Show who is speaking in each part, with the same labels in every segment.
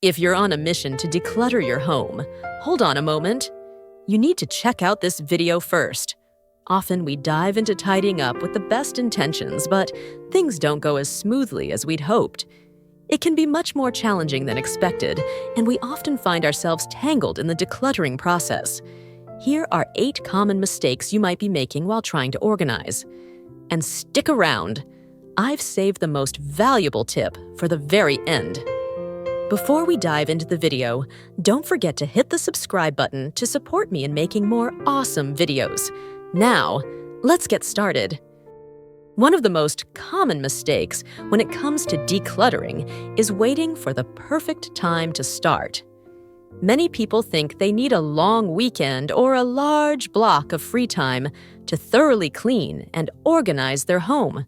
Speaker 1: If you're on a mission to declutter your home, hold on a moment. You need to check out this video first. Often we dive into tidying up with the best intentions, but things don't go as smoothly as we'd hoped. It can be much more challenging than expected, and we often find ourselves tangled in the decluttering process. Here are 8 common mistakes you might be making while trying to organize. And stick around. I've saved the most valuable tip for the very end. Before we dive into the video, don't forget to hit the subscribe button to support me in making more awesome videos. Now, let's get started. One of the most common mistakes when it comes to decluttering is waiting for the perfect time to start. Many people think they need a long weekend or a large block of free time to thoroughly clean and organize their home.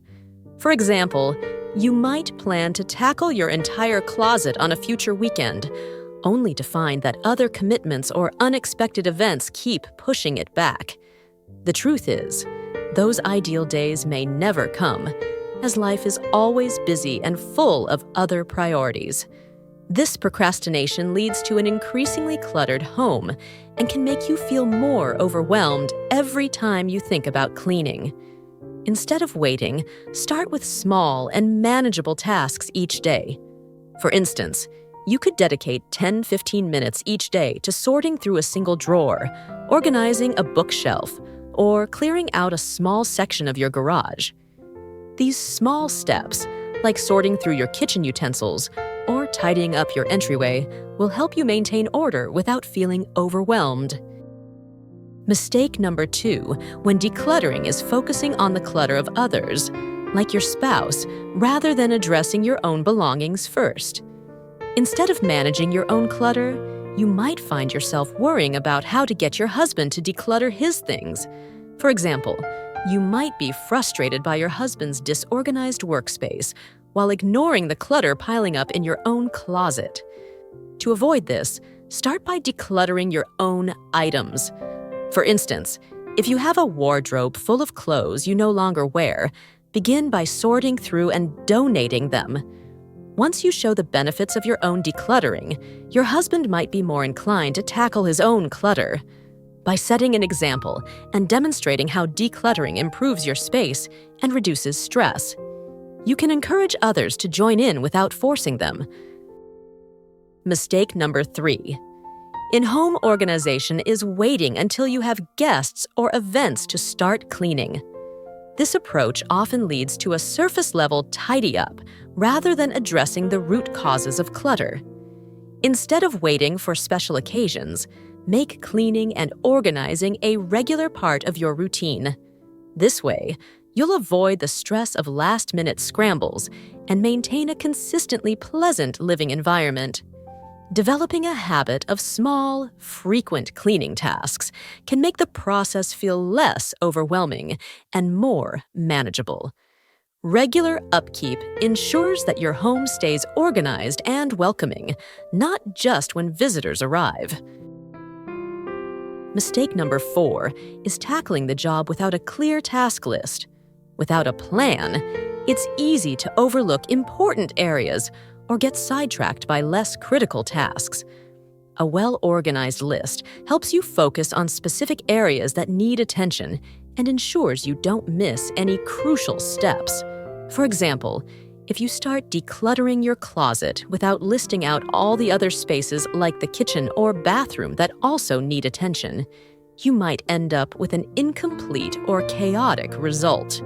Speaker 1: For example, you might plan to tackle your entire closet on a future weekend, only to find that other commitments or unexpected events keep pushing it back. The truth is, those ideal days may never come, as life is always busy and full of other priorities. This procrastination leads to an increasingly cluttered home and can make you feel more overwhelmed every time you think about cleaning. Instead of waiting, start with small and manageable tasks each day. For instance, you could dedicate 10-15 minutes each day to sorting through a single drawer, organizing a bookshelf, or clearing out a small section of your garage. These small steps, like sorting through your kitchen utensils or tidying up your entryway, will help you maintain order without feeling overwhelmed. Mistake number 2 when decluttering is focusing on the clutter of others, like your spouse, rather than addressing your own belongings first. Instead of managing your own clutter, you might find yourself worrying about how to get your husband to declutter his things. For example, you might be frustrated by your husband's disorganized workspace while ignoring the clutter piling up in your own closet. To avoid this, start by decluttering your own items. For instance, if you have a wardrobe full of clothes you no longer wear, begin by sorting through and donating them. Once you show the benefits of your own decluttering, your husband might be more inclined to tackle his own clutter. By setting an example and demonstrating how decluttering improves your space and reduces stress, you can encourage others to join in without forcing them. Mistake number 3. In-home organization is waiting until you have guests or events to start cleaning. This approach often leads to a surface-level tidy-up rather than addressing the root causes of clutter. Instead of waiting for special occasions, make cleaning and organizing a regular part of your routine. This way, you'll avoid the stress of last-minute scrambles and maintain a consistently pleasant living environment. Developing a habit of small, frequent cleaning tasks can make the process feel less overwhelming and more manageable. Regular upkeep ensures that your home stays organized and welcoming, not just when visitors arrive. Mistake number 4 is tackling the job without a clear task list. Without a plan, it's easy to overlook important areas or get sidetracked by less critical tasks. A well-organized list helps you focus on specific areas that need attention and ensures you don't miss any crucial steps. For example, if you start decluttering your closet without listing out all the other spaces like the kitchen or bathroom that also need attention, you might end up with an incomplete or chaotic result.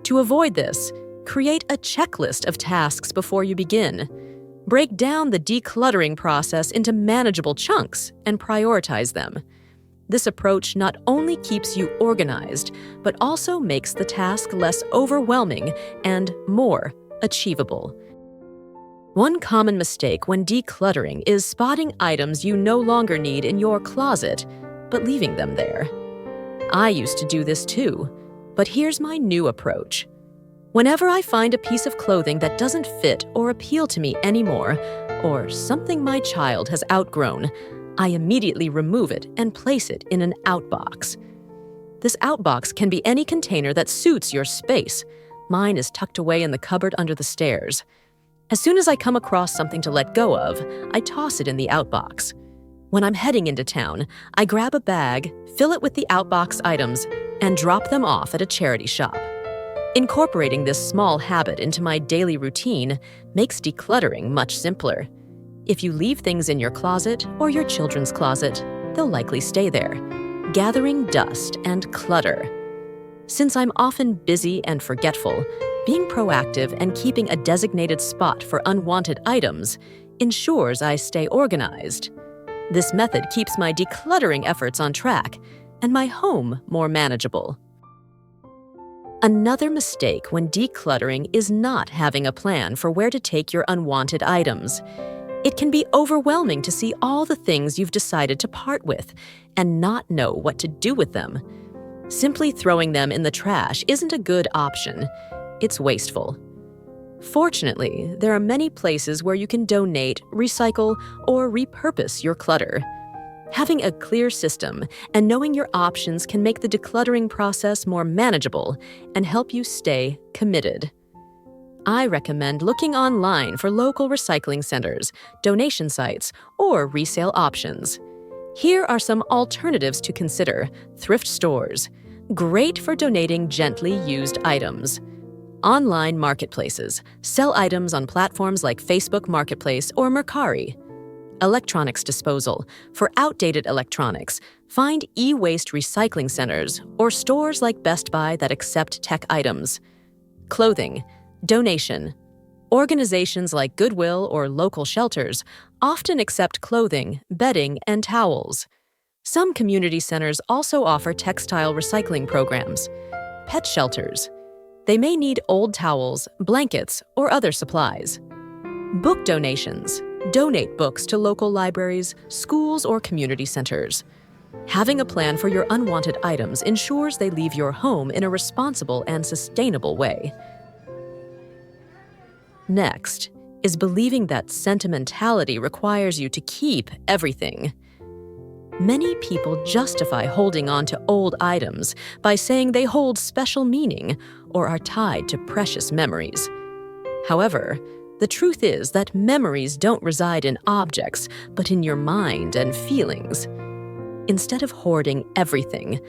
Speaker 1: To avoid this, create a checklist of tasks before you begin. Break down the decluttering process into manageable chunks and prioritize them. This approach not only keeps you organized, but also makes the task less overwhelming and more achievable. One common mistake when decluttering is spotting items you no longer need in your closet, but leaving them there. I used to do this too, but here's my new approach. Whenever I find a piece of clothing that doesn't fit or appeal to me anymore, or something my child has outgrown, I immediately remove it and place it in an outbox. This outbox can be any container that suits your space. Mine is tucked away in the cupboard under the stairs. As soon as I come across something to let go of, I toss it in the outbox. When I'm heading into town, I grab a bag, fill it with the outbox items, and drop them off at a charity shop. Incorporating this small habit into my daily routine makes decluttering much simpler. If you leave things in your closet or your children's closet, they'll likely stay there, gathering dust and clutter. Since I'm often busy and forgetful, being proactive and keeping a designated spot for unwanted items ensures I stay organized. This method keeps my decluttering efforts on track and my home more manageable. Another mistake when decluttering is not having a plan for where to take your unwanted items. It can be overwhelming to see all the things you've decided to part with and not know what to do with them. Simply throwing them in the trash isn't a good option. It's wasteful. Fortunately, there are many places where you can donate, recycle, or repurpose your clutter. Having a clear system and knowing your options can make the decluttering process more manageable and help you stay committed. I recommend looking online for local recycling centers, donation sites, or resale options. Here are some alternatives to consider. Thrift stores. Great for donating gently used items. Online marketplaces. Sell items on platforms like Facebook Marketplace or Mercari. Electronics disposal. For outdated electronics, find e-waste recycling centers or stores like Best Buy that accept tech items. Clothing. Donation. Organizations like Goodwill or local shelters often accept clothing, bedding, and towels. Some community centers also offer textile recycling programs. Pet shelters. They may need old towels, blankets, or other supplies. Book donations. Donate books to local libraries, schools, or community centers. Having a plan for your unwanted items ensures they leave your home in a responsible and sustainable way. Next is believing that sentimentality requires you to keep everything. Many people justify holding on to old items by saying they hold special meaning or are tied to precious memories. However, the truth is that memories don't reside in objects, but in your mind and feelings. Instead of hoarding everything,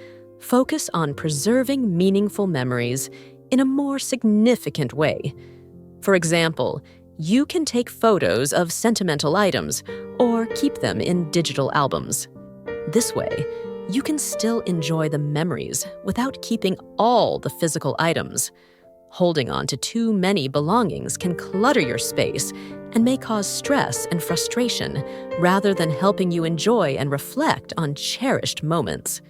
Speaker 1: focus on preserving meaningful memories in a more significant way. For example, you can take photos of sentimental items or keep them in digital albums. This way, you can still enjoy the memories without keeping all the physical items. Holding on to too many belongings can clutter your space and may cause stress and frustration rather than helping you enjoy and reflect on cherished moments.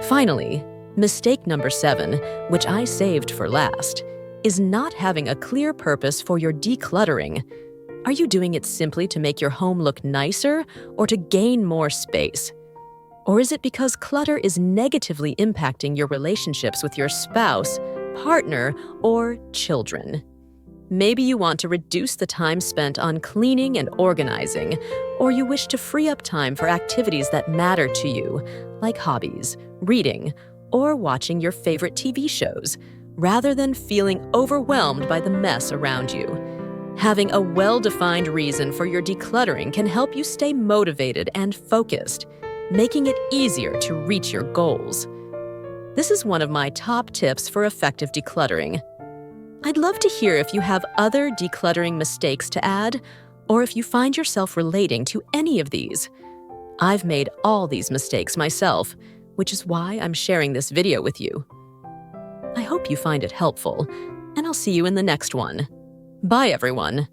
Speaker 1: Finally, mistake number 7, which I saved for last, is not having a clear purpose for your decluttering. Are you doing it simply to make your home look nicer or to gain more space? Or is it because clutter is negatively impacting your relationships with your spouse, partner, or children? Maybe you want to reduce the time spent on cleaning and organizing, or you wish to free up time for activities that matter to you, like hobbies, reading, or watching your favorite TV shows, rather than feeling overwhelmed by the mess around you. Having a well-defined reason for your decluttering can help you stay motivated and focused, making it easier to reach your goals. This is one of my top tips for effective decluttering. I'd love to hear if you have other decluttering mistakes to add, or if you find yourself relating to any of these. I've made all these mistakes myself, which is why I'm sharing this video with you. I hope you find it helpful, and I'll see you in the next one. Bye, everyone.